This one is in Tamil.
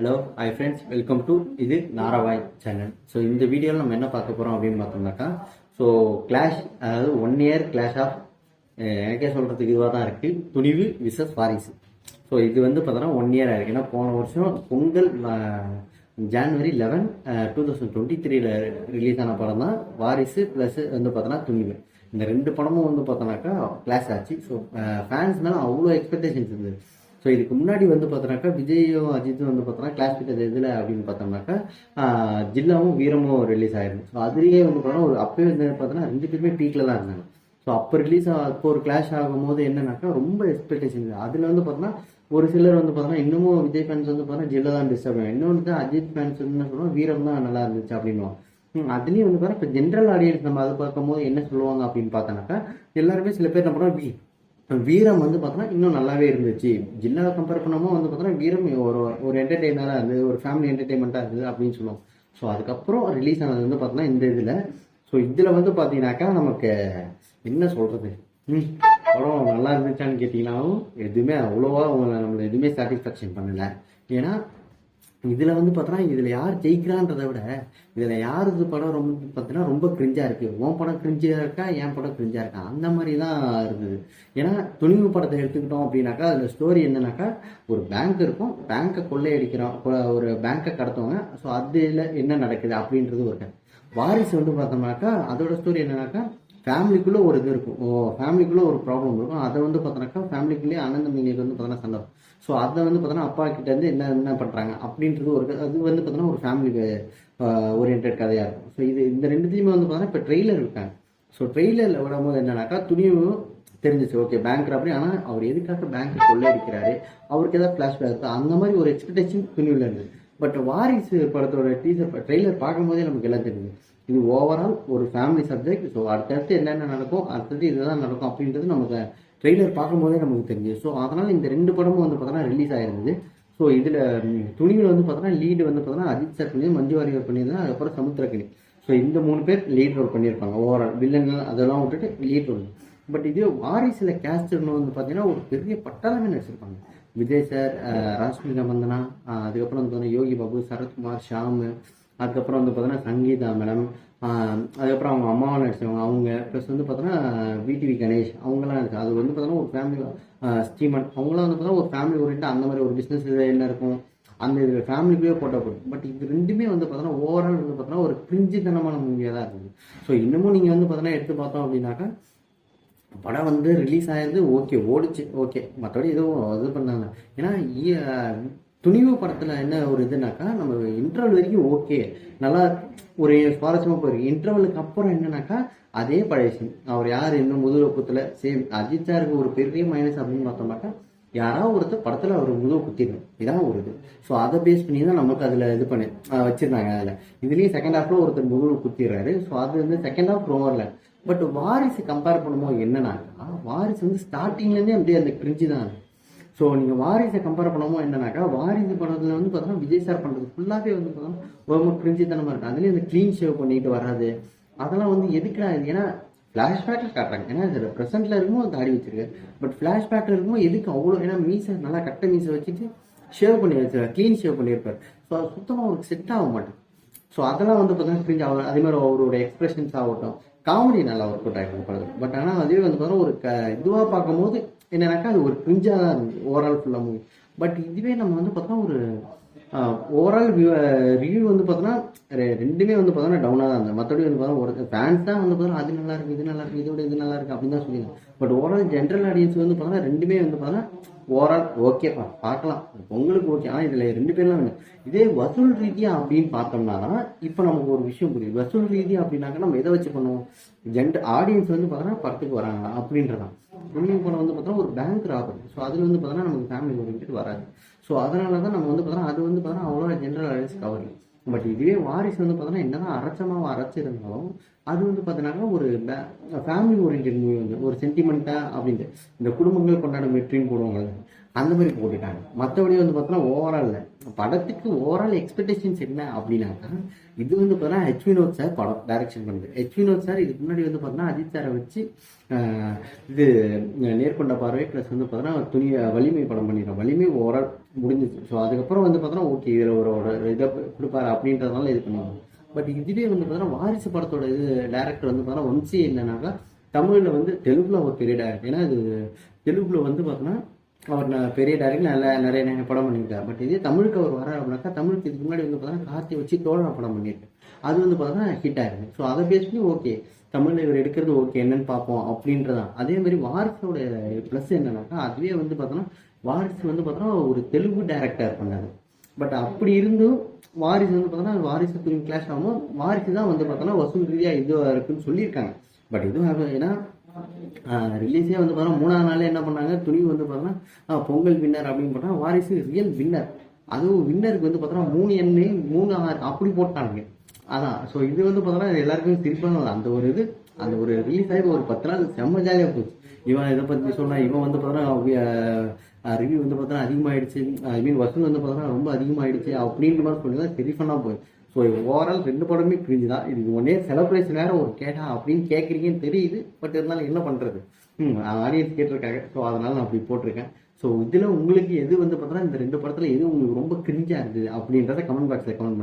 Hello hi friends, welcome to இது நாராவாய் சேனல். ஸோ இந்த வீடியோவில் நம்ம என்ன பார்க்க போகிறோம் அப்படின்னு பார்த்தோம்னாக்கா, ஸோ கிளாஷ், அதாவது 1 இயர் கிளாஷ் ஆஃப், எனக்கே சொல்கிறதுக்கு இதுவாக தான் இருக்குது, துணிவு விசஸ் வாரிசு. ஸோ இது வந்து பார்த்தோன்னா 1 இயர் ஆயிருக்கு. ஏன்னா போன வருஷம் பொங்கல் ஜான்வரி 11, 2023 ரிலீஸ் ஆன படம் தான் வாரிசு ப்ளஸ் வந்து பார்த்தோன்னா துணிவு. இந்த 2 படமும் வந்து பார்த்தோன்னாக்கா கிளாஷ் ஆச்சு. ஸோ ஃபேன்ஸ் மேலே அவ்வளோ எக்ஸ்பெக்டேஷன்ஸ் இருந்தது. ஸோ இதுக்கு முன்னாடி வந்து பார்த்தோன்னாக்கா விஜயும் அஜித்தும் வந்து பார்த்தோன்னா கிளாஸ் பிட்டது எதில் அப்படின்னு பார்த்தோம்னாக்கா ஜில்லாவும் வீரமும் ரிலீஸ் ஆயிருக்கு. ஸோ அதுலேயே வந்து பார்த்தோன்னா அப்போயே வந்து பார்த்தோன்னா 2 பேருமே பீக்கில் தான் இருந்தாங்க. ஸோ அப்போ அப்போ ஒரு கிளாஷ் ஆகும்போது என்னன்னாக்கா ரொம்ப எக்ஸ்பெக்டேஷன். அதில் வந்து பார்த்தோன்னா ஒரு சிலர் வந்து பார்த்தோன்னா இன்னமும் விஜய் ஃபேன்ஸ் வந்து பார்த்தோன்னா ஜில்லா தான் டிஸ்டர்ப் ஆகும். இன்னொன்று தான் அஜித் ஃபேன்ஸ் என்ன சொல்லுவோம், வீரம் தான் நல்லா இருந்துச்சு அப்படின்னுவோம். அதுலேயும் வந்து பார்த்தா இப்போ ஜென்ரல் ஆடியன்ஸ் நம்ம அதை பார்க்கும்போது என்ன சொல்லுவாங்க அப்படின்னு பார்த்தோன்னாக்கா, எல்லாருமே சில பேர் என்ன பண்ணுவோம், வீரம் வந்து பார்த்தோன்னா இன்னும் நல்லாவே இருந்துச்சு, ஜில்லாவை கம்பேர் பண்ணாமல் வந்து பார்த்தோன்னா வீரம் ஒரு என்டர்டெய்னராக இருந்தது, ஒரு ஃபேமிலி என்டர்டெயின்மெண்ட்டாக இருந்தது அப்படின்னு சொல்லுவோம். ஸோ அதுக்கப்புறம் ரிலீஸ் ஆனது வந்து பார்த்தோன்னா இந்த இதில். ஸோ இதில் வந்து பார்த்தீங்கன்னாக்கா நமக்கு என்ன சொல்கிறது, படம் நல்லா இருந்துச்சான்னு கேட்டிங்கன்னாலும் எதுவுமே அவ்வளோவா நம்மளை எதுவுமே சாட்டிஸ்ஃபேக்ஷன் பண்ணலை. ஏன்னா இதில் வந்து பார்த்தோன்னா இதில் யார் ஜெயிக்கிறான்றதை விட இதில் யார் இது படம் ரொம்ப பார்த்தீங்கன்னா ரொம்ப கிரிஞ்சாக இருக்குது. உன் படம் கிரிஞ்சாக இருக்கா, என் படம் கிரிஞ்சாக இருக்கா, அந்த மாதிரி தான் இருந்தது. ஏன்னா துணிவு படத்தை எடுத்துக்கிட்டோம் அப்படின்னாக்கா அதில் ஸ்டோரி என்னன்னாக்கா, ஒரு பேங்க் இருக்கும், பேங்க்கை கொள்ளையடிக்கிறோம், ஒரு பேங்க்கை கடத்துவாங்க. ஸோ அதில் என்ன நடக்குது அப்படின்றது ஒரு வாரிசு வந்து பார்த்தோம்னாக்கா அதோட ஸ்டோரி என்னன்னாக்கா, ஃபேமிலிக்குள்ளே ஒரு இது இருக்கும், ஃபேமிலிக்குள்ளே ஒரு ப்ராப்ளம் இருக்கும். அதை வந்து பார்த்தோன்னாக்கா ஃபேமிலிக்குள்ளேயே அண்ணன் தம்பிங்களுக்கு வந்து பார்த்தோன்னா சண்டை. ஸோ அதை வந்து பார்த்தோன்னா அப்பா கிட்டேருந்து என்ன பண்ணுறாங்க அப்படின்றது ஒரு அது வந்து பார்த்தோன்னா ஒரு ஃபேமிலி ஓரியன்ட் கதையாக இருக்கும். ஸோ இந்த 2த்தையுமே வந்து பார்த்தோன்னா இப்போ ட்ரெய்லர் இருக்காங்க. ஸோ ட்ரெய்லரில் விடும்போது என்னன்னாக்கா துணிவு தெரிஞ்சிச்சு, ஓகே பேங்க் அப்படி, ஆனால் அவர் எதுக்காக பேங்க் கொள்ளையடிக்கிறாரு, அவருக்கு ஏதாவது ஃப்ளாஷ்பேக் இருக்குது, அந்த மாதிரி ஒரு எக்ஸ்பெக்டேஷன் துணிவில் இருந்தது. பட் வாரிசு படத்தோட ட்ரெய்லர் பார்க்கும்போதே நமக்கு எல்லாம் தெரியுது, இது ஓவரால் ஒரு ஃபேமிலி சப்ஜெக்ட். ஸோ அடுத்தடுத்து என்னென்ன நடக்கும், அடுத்தது இதுதான் நடக்கும் அப்படின்றது நமக்கு ட்ரெய்லர் பார்க்கும்போதே நமக்கு தெரிஞ்சு. ஸோ அதனால் இந்த 2 படமும் வந்து பார்த்தோன்னா ரிலீஸ் ஆயிருந்தது. ஸோ இதில் துணிவில் வந்து பார்த்தோன்னா லீடு வந்து பார்த்தோன்னா அஜித் சார் பண்ணி, மஞ்சு வாரியர் பண்ணியிருந்தாங்க, அதுக்கப்புறம் சமுத்திரக்கனி. ஸோ இந்த 3 பேர் லீட் ரோல் பண்ணியிருப்பாங்க. ஓவரால் வில்லன்கள் அதெல்லாம் விட்டுட்டு லீட் ரோல். பட் இதே வாரிசில் கேஸ்டர்னு வந்து பார்த்தீங்கன்னா ஒரு பெரிய பட்டாளமே நடிச்சிருப்பாங்க. விஜய் சார், ராஷ்மிகா மந்தனா, அதுக்கப்புறம் வந்து பார்த்தீங்கன்னா யோகி பாபு, சரத்குமார், ஷாமு, அதுக்கப்புறம் வந்து பார்த்தோன்னா சங்கீதா மேடம், அதுக்கப்புறம் அவங்க அம்மாவை நடிச்சவங்க அவங்க, ப்ளஸ் வந்து பார்த்தோன்னா விடிவி கணேஷ் அவங்களாம் இருக்குது. அது வந்து பார்த்தோன்னா ஒரு ஃபேமிலி, ஸ்டீமன் அவங்களாம் வந்து பார்த்தோன்னா ஒரு ஃபேமிலி ஓரியன்ட், அந்த மாதிரி ஒரு பிஸ்னஸ் என்ன இருக்கும் அந்த இதில் ஃபேமிலிக்குள்ளே போட்டால் போடும். பட் இது 2மே வந்து பார்த்தோன்னா ஓவரால் வந்து பார்த்தோன்னா ஒரு பிரிஞ்சுத்தனமான மூவியாக தான் இருக்குது. ஸோ இன்னமும் நீங்கள் வந்து பார்த்தோன்னா எடுத்து பார்த்தோம் அப்படின்னாக்கா, படம் வந்து ரிலீஸ் ஆகிருது, ஓகே ஓடிச்சு, ஓகே, மற்றபடி எதுவும் இது பண்ணாங்க. ஏன்னா துணிவு படத்தில் என்ன ஒரு இதுனாக்கா, நம்ம இன்டர்வல் வரைக்கும் ஓகே நல்லா ஒரு சுவாரஸ்யமாக போயிருக்கு. இன்டர்வலுக்கு அப்புறம் என்னன்னாக்கா அதே பழைய சீன், அவர் யார் இன்னும் முதுகு குத்தில் சேம். அஜித் சாருக்கு ஒரு பெரிய மைனஸ் அப்படின்னு பார்த்தோம்னாக்கா, யாராவது ஒருத்தர் படத்தில் அவர் முதுகு குத்திடணும், இதான் ஒரு இது. ஸோ அதை பேஸ் பண்ணி தான் நமக்கு அதில் இது பண்ணி வச்சுருந்தாங்க. அதில் இதுலேயும் செகண்ட் ஹாஃபில் ஒருத்தர் முதுகு குத்திடுறாரு. ஸோ அது வந்து செகண்ட் ஹாஃப் ரோவரில். பட் வாரிசு கம்பேர் பண்ணும்போது என்னன்னாக்கா, வாரிசு வந்து ஸ்டார்டிங்லேருந்தே அப்படியே அந்த கிரிஞ்சு தான். ஸோ நீங்கள் வாரிசை கம்பேர் பண்ணும்போது என்னன்னாக்கா, வாரிசு படத்தில் வந்து பார்த்தோன்னா விஜய் சார் பண்ணுறது ஃபுல்லாகவே வந்து பார்த்தோன்னா ரொம்ப கிரிஞ்சித்தனமாக இருக்குது. அதுலேயும் அந்த க்ளீன் ஷேவ் பண்ணிட்டு வராது, அதெல்லாம் வந்து எதுக்குடா இது? ஏன்னா ஃப்ளாஷ்பேக்கில் காட்டுறாங்க, ஏன்னா இதில் ப்ரெசென்ட்டில் இருக்கும்போது தாடி வச்சிருக்கு, பட் ஃப்ளாஷ்பேக்கில் இருக்கும்போது எதுக்கு அவ்வளோ? ஏன்னா மீசை நல்லா கட்ட மீசை வச்சுட்டு ஷேவ் பண்ணி வச்சிருக்காரு, க்ளீன் ஷேவ் பண்ணியிருப்பார். ஸோ அது சுத்தமாக அவருக்கு செட் ஆக மாட்டேன். ஸோ அதெல்லாம் வந்து பார்த்தோன்னா கிரிஞ்ச் ஆகும். அதே மாதிரி அவரோட எக்ஸ்பிரஷன்ஸ் ஆகட்டும், காமெடி நல்லா ஒர்க் அவுட் ஆகிருக்கும் படம். பட் ஆனால் அதுவே வந்து பார்த்தோன்னா ஒரு இதுவாக பார்க்கும்போது என்னன்னாக்கா அது ஒரு கிரிஞ்சாக தான் இருந்துச்சு ஓவரால் ஃபுல்லாக மூவி. பட் இதுவே நம்ம வந்து பார்த்தோன்னா ஒரு ஓவரால் ரிவ்யூ வந்து பார்த்தோன்னா 2மே வந்து பார்த்தோன்னா டவுனாக தான் இருந்தது. மற்றபடி வந்து பார்த்தோன்னா ஒரு ஃபேன்ஸ் தான் வந்து பார்த்தோன்னா அது நல்லா இருக்குது, இது நல்லா இருக்குது, இதோட இது நல்லா இருக்குது அப்படின்னு தான் சொல்லியிருந்தேன். பட் ஓவரால் ஜென்ரல் ஆடியன்ஸ் வந்து பார்த்தோன்னா 2மே வந்து பார்த்தோன்னா ஓவரால் ஓகேப்பா பார்க்கலாம், பொங்கலுக்கு ஓகே. ஆனால் இதில் 2 பேர்லாம் வேணும். இதே வசூல் ரீதியாக அப்படின்னு பார்த்தோம்னா தான் இப்போ நமக்கு ஒரு விஷயம் புரியுது. வசூல் ரீதியாக அப்படின்னாக்கா நம்ம எதை வச்சு பண்ணுவோம், ஆடியன்ஸ் வந்து பார்த்தோன்னா படத்துக்கு வராங்க அப்படின்றதான். துணிவு படம் வந்து பார்த்தோன்னா ஒரு பேங்க் ராபரி. ஸோ அதில் வந்து பார்த்தோன்னா நமக்கு ஃபேமிலி ஓரியன்ட் வராது. ஸோ அதனால தான் நம்ம வந்து பார்த்தோன்னா அது வந்து பார்த்தோன்னா அவ்வளோ ஜென்ரல் ஆடியன்ஸ் கவர். பட் இதுவே வாரிசு வந்து பார்த்தோன்னா என்னதான் அரைச்சிருந்தாலும் அது வந்து பார்த்தீங்கன்னா ஒரு ஃபேமிலி ஓரியன்ட் மூவி, வந்து ஒரு சென்டிமெண்ட்டாக அப்படின்ட்டு இந்த குடும்பங்கள் கொண்டாடும் வெற்றின்னு போடுவாங்க. அந்த மாதிரி போட்டுட்டாங்க. மற்றபடி வந்து பார்த்தோன்னா ஓவரால் படத்துக்கு ஓவரால் எக்ஸ்பெக்டேஷன்ஸ் என்ன அப்படின்னாக்கா, இது வந்து பார்த்தோன்னா ஹெச் வினோத் சார் படம் டைரக்ஷன் பண்ணுது. ஹெச் வினோத் சார் இதுக்கு முன்னாடி வந்து பார்த்தோன்னா அஜித் சாரை வச்சு இது நேர்கொண்ட பார்வை ப்ளஸ் வந்து பார்த்தோன்னா வலிமை படம் பண்ணிடுறோம். வலிமை ஓவரால் முடிஞ்சிச்சு. ஸோ அதுக்கப்புறம் வந்து பார்த்தோன்னா ஓகே இதில் ஒரு இதை கொடுப்பாரு அப்படின்றதுனால இது பண்ணுவாங்க. பட் இதுவே வந்து பார்த்தோன்னா வாரிசு படத்தோட இது டேரக்டர் வந்து பார்த்தோன்னா ஒன்சி என்னன்னாக்கா, தமிழில் வந்து தெலுங்குல ஒரு பெரிய டேரக்டர். ஏன்னா இது தெலுங்குல வந்து பார்த்தோன்னா அவர் பெரிய டேரக்டர் நிறைய படம் பண்ணியிருக்காரு. பட் இதே தமிழுக்கு அவர் வர அப்படின்னாக்கா, தமிழுக்கு இதுக்கு முன்னாடி வந்து பார்த்தோன்னா கார்த்தியை வச்சு தோழனா படம் பண்ணியிருக்காரு. அது வந்து பார்த்தோன்னா ஹிட் ஆயிருக்கு. ஸோ அதை பேஸ் பண்ணி ஓகே தமிழில் இவர் எடுக்கிறது ஓகே என்னன்னு பார்ப்போம் அப்படின்றதான். அதே மாதிரி வாரிசோட ப்ளஸ் என்னன்னாக்கா, அதுவே வந்து பார்த்தோன்னா வாரிசு வந்து பார்த்தோன்னா ஒரு தெலுங்கு டேரக்டர் பண்ணாரு. பட் அப்படி இருந்தும் வாரிசு வந்து பார்த்தோன்னா வாரிசு துணி கிளாஷ் ஆகும். வாரிசு தான் வந்து பார்த்தோன்னா வசூல் ரீதியாக இதுவாக இருக்குன்னு சொல்லியிருக்காங்க. பட் இதுவும் ஏன்னா ரிலீஸே வந்து பார்த்தோன்னா 3ஆவது நாளே என்ன பண்ணாங்க, துணிவு வந்து பார்த்தோன்னா பொங்கல் வின்னர் அப்படின்னு பார்த்தா வாரிசு ரியல் வின்னர். அதுவும் வின்னருக்கு வந்து பார்த்தோன்னா 3 எண்ணெய் 3 6 அப்படி போட்டாங்க. அதான் ஸோ இது வந்து பார்த்தோன்னா எல்லாருக்கும் சிரிப்பாக அந்த ஒரு இது அந்த ஒரு ரிலீஸ் ஆகி ஒரு 10 நாள் செம்ம ஜாலியாக போச்சு. இவன் இதை பற்றி சொன்னா இவன் வந்து பார்த்தோன்னா ரிவ்யூ வந்து பார்த்தோன்னா அதிகமாகிடுச்சு, ஐ மீன் வசூல் வந்து பார்த்தோன்னா ரொம்ப அதிகமாகிடுச்சு அப்படின்ற மாதிரி சொல்லி தான் சரி பண்ணால் போய். ஸோ ஓவரால் 2 படமே கிரிஞ்சு தான். இதுக்கு ஒன்னே செலிப்ரேஷன் வேற ஒரு கேட்டா அப்படின்னு கேட்குறீங்கன்னு தெரியுது. பட் இருந்தாலும் என்ன பண்ணுறது, ஆடியன்ஸ் கேட்டிருக்காங்க. ஸோ அதனால நான் அப்படி போட்டிருக்கேன். ஸோ இதில் உங்களுக்கு எது வந்து பார்த்தோன்னா இந்த 2 படத்தில் எது உங்களுக்கு ரொம்ப கிரிஞ்சாக இருந்தது அப்படின்றத கமெண்ட் பாக்ஸில் கமெண்ட்